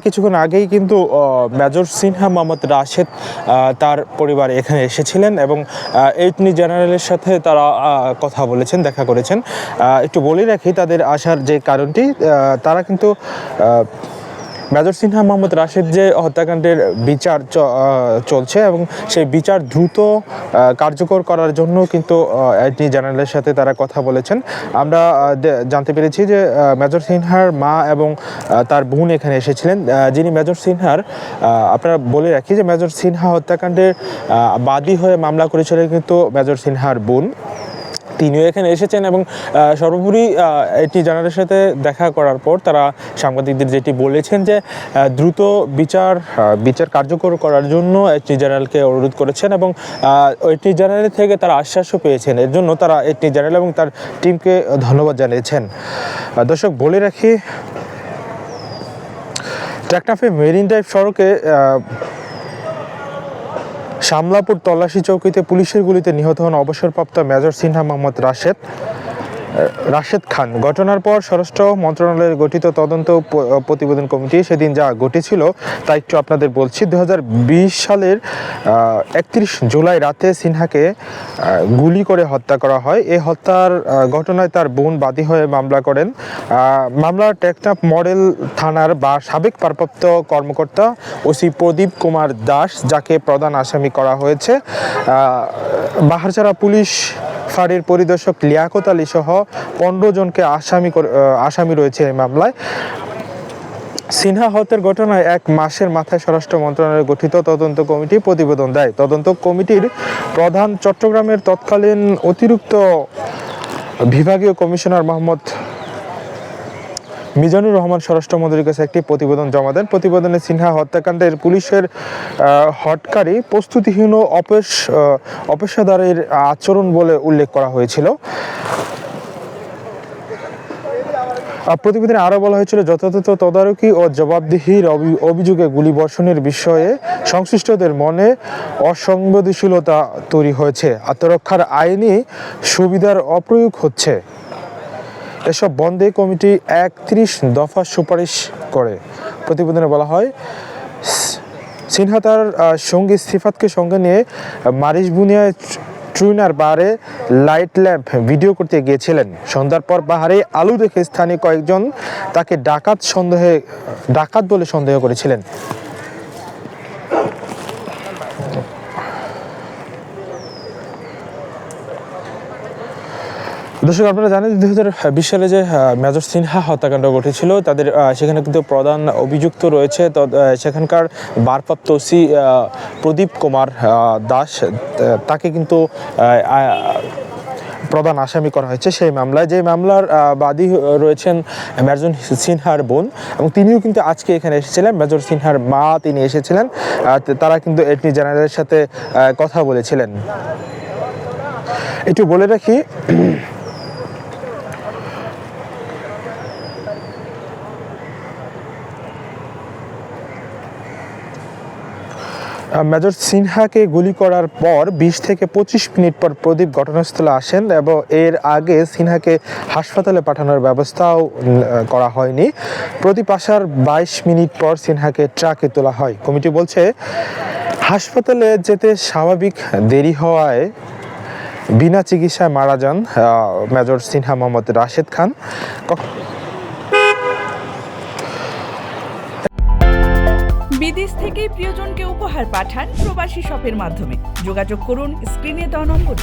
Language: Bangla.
কিছুক্ষণ আগেই কিন্তু মেজর সিনহা মোহাম্মদ রাশেদ তার পরিবার এখানে এসেছিলেন এবং অ্যাটর্নি জেনারেলের সাথে তারা কথা বলেছেন, দেখা করেছেন। একটু বলে রাখি তাদের আসার যে কারণটি, তারা কিন্তু মেজর সিনহা মোহাম্মদ রাশেদ যে হত্যাকাণ্ডের বিচার চলছে এবং সেই বিচার দ্রুত কার্যকর করার জন্য কিন্তু অ্যাটর্নি জেনারেলের সাথে তারা কথা বলেছেন। আমরা জানতে পেরেছি যে মেজর সিনহার মা এবং তার বোন এখানে এসেছিলেন। যিনি মেজর সিনহার, আপনারা বলে রাখি যে মেজর সিনহা হত্যাকাণ্ডের বাদী হয়ে মামলা করেছিলেন কিন্তু মেজর সিনহার বোন, তিনিও এখানে এসেছেন এবং সর্বোপরি অ্যাটর্নি জেনারেলের সাথে দেখা করার পর তারা সাংবাদিকদের যেটি বলেছেন যে দ্রুত বিচার কার্যকর করার জন্য অ্যাটর্নি জেনারেলকে অনুরোধ করেছেন এবং অ্যাটর্নি জেনারেল থেকে তারা আশ্বাসও পেয়েছেন। এর জন্য তারা অ্যাটর্নি জেনারেল এবং তার টিমকে ধন্যবাদ জানিয়েছেন। দর্শক, বলে রাখি টেকনাফে মেরিন ড্রাইভ সড়কে শামলাপুর তল্লাশি চৌকিতে পুলিশের গুলিতে নিহত হন অবসরপ্রাপ্ত মেজর সিনহা মোহাম্মদ রাশেদ খান। ঘটনার পর স্বরাষ্ট্র মন্ত্রণালয়ের গঠিত তদন্ত প্রতিবেদন কমিটি সেদিন যা ঘটেছিল তা একটু আপনাদের বলছি। 2020 সালের 31 জুলাই রাতে সিনহাকে গুলি করে হত্যা করা হয়। এই হত্যার ঘটনায় তার বোন বাদী হয়ে মামলা করেন। মামলার টেকনাফ মডেল থানার সাবেক ভারপ্রাপ্ত কর্মকর্তা ওসি প্রদীপ কুমার দাস, যাকে প্রধান আসামি করা হয়েছে। বাহারছড়া পুলিশ ফাঁড়ির পরিদর্শক লিয়াকত আলী সহ 15 জনকে আসামি রয়েছে এই মামলায়। সিনহা হত্যার ঘটনায় 1 মাসের মাথায় স্বরাষ্ট্র মন্ত্রণালয়ের গঠিত তদন্ত কমিটি প্রতিবেদন দেয়। তদন্ত কমিটির প্রধান চট্টগ্রামের তৎকালীন অতিরিক্ত বিভাগীয় কমিশনার মোহাম্মদ মিজানুর রহমান স্বরাষ্ট্রমন্ত্রীর কাছে একটি প্রতিবেদন জমা দেন। প্রতিবেদনে সিনহা হত্যাকাণ্ডের পুলিশের হটকারী, প্রস্তুতিহীন ও অপেশাদারের আচরণ বলে উল্লেখ করা হয়েছিল। প্রতিবেদনে আরও বলা হয়েছিল, যথাযথ তদারকি ও জবাবদিহির অভিযোগে গুলিবর্ষণের বিষয়ে সংশ্লিষ্টদের মনে অসংবেদনশীলতা তৈরি হয়েছে, আত্মরক্ষার আইনি সুবিধার অপ্রয়োগ হচ্ছে। এসব বন্ধে কমিটি 31 দফা সুপারিশ করে। প্রতিবেদনে বলা হয়, সিনহা তার সঙ্গী সিফাতকে সঙ্গে নিয়ে মারিশবুনিয়ায় ট্রুইনার বারে লাইট ল্যাম্প ভিডিও করতে গিয়েছিলেন। সন্ধ্যার পর বাহারে আলু দেখে স্থানীয় কয়েকজন তাকে ডাকাত বলে সন্দেহ করেছিলেন। দর্শক, আপনারা জানেন 2020 সালে যে মেজর সিনহা হত্যাকাণ্ড ঘটেছিল, তাদের সেখানে কিন্তু প্রধান অভিযুক্ত রয়েছে সেখানকার ভারপ্রাপ্ত ওসি প্রদীপ কুমার দাস, তাকে কিন্তু প্রধান আসামি করা হয়েছে সেই মামলায়। যে মামলার বাদী রয়েছেন মেজর সিনহার বোন এবং তিনিও কিন্তু আজকে এখানে এসেছিলেন। মেজর সিনহার মা তিনি এসেছিলেন, তারা কিন্তু অ্যাটর্নি জেনারেলের সাথে কথা বলেছিলেন। একটু বলে রাখি, মেজর সিনহাকে গুলি করার পর 20 থেকে 25 মিনিট পর প্রদীপ ঘটনাস্থলে আসেন এবং এর আগে সিনহাকে হাসপাতালে পাঠানোর ব্যবস্থাও করা হয়নি। প্রদীপ আসার 22 মিনিট পর সিনহাকে ট্রাকে তোলা হয়। কমিটি বলছে, হাসপাতালে যেতে স্বাভাবিক দেরি হওয়ায় বিনা চিকিৎসায় মারা যান মেজর সিনহা মোহাম্মদ রাশেদ খান। বিদেশ থেকে প্রিয়জনকে উপহার পাঠান প্রবাসী শপের মাধ্যমে। যোগাযোগ করুন স্ক্রিনে দেওয়া নম্বরে।